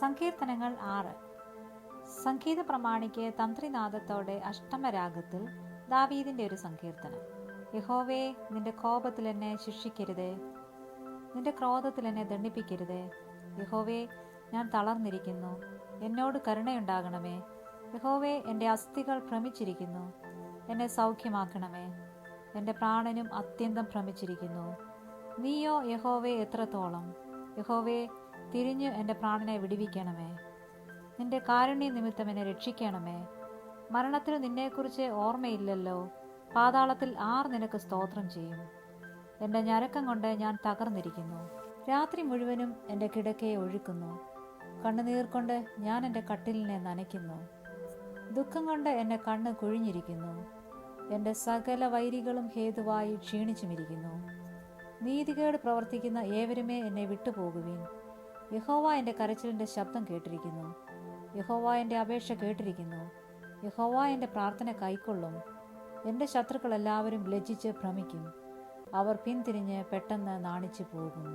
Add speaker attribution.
Speaker 1: സങ്കീർത്തനങ്ങൾ 6. സംഗീത പ്രമാണിക്ക് തന്ത്രിനാദത്തോടെ അഷ്ടമരാഗത്തിൽ ദാവീദിന്റെ ഒരു സങ്കീർത്തനം. യഹോവേ, നിന്റെ കോപത്തിൽ എന്നെ ശിക്ഷിക്കരുതേ, നിന്റെ ക്രോധത്തിൽ എന്നെ ദണ്ഡിപ്പിക്കരുതേ. യഹോവേ, ഞാൻ തളർന്നിരിക്കുന്നു, എന്നോട് കരുണയുണ്ടാകണമേ. യഹോവേ, എൻ്റെ അസ്ഥികൾ ഭ്രമിച്ചിരിക്കുന്നു, എന്നെ സൗഖ്യമാക്കണമേ. എൻ്റെ പ്രാണനും അത്യന്തം ഭ്രമിച്ചിരിക്കുന്നു. നീയോ യഹോവേ എത്രത്തോളം? യഹോവേ, തിരിഞ്ഞ് എൻ്റെ പ്രാണനെ വിടുവിക്കണമേ. നിന്റെ കാരുണ്യ നിമിത്തം എന്നെ രക്ഷിക്കണമേ. മരണത്തിൽ നിന്നെക്കുറിച്ച് ഓർമ്മയില്ലല്ലോ. പാതാളത്തിൽ ആർ നിനക്ക് സ്തോത്രം ചെയ്യും? എൻ്റെ ഞരക്കം കൊണ്ട് ഞാൻ തകർന്നിരിക്കുന്നു. രാത്രി മുഴുവനും എൻ്റെ കിടക്കയെ ഒഴുക്കുന്നു. കണ്ണുനീർ കൊണ്ട് ഞാൻ എൻ്റെ കട്ടിലിനെ നനയ്ക്കുന്നു. ദുഃഖം കൊണ്ട് എൻ്റെ കണ്ണ് കുഴിഞ്ഞിരിക്കുന്നു. എൻ്റെ സകല വൈരികളും ഹേതുവായി ക്ഷീണിച്ചുമിരിക്കുന്നു. നീതികേട് പ്രവർത്തിക്കുന്ന ഏവരുമേ എന്നെ വിട്ടുപോകുവിൻ. യഹോവ എൻ്റെ കരച്ചിലിൻ്റെ ശബ്ദം കേട്ടിരിക്കുന്നു. യഹോവ എൻ്റെ അപേക്ഷ കേട്ടിരിക്കുന്നു. യഹോവ എൻ്റെ പ്രാർത്ഥന കൈക്കൊള്ളും. എൻ്റെ ശത്രുക്കൾ എല്ലാവരും ലജ്ജിച്ച് ഭ്രമിക്കും. അവർ പിന്തിരിഞ്ഞ് പെട്ടെന്ന് നാണിച്ചു പോകും.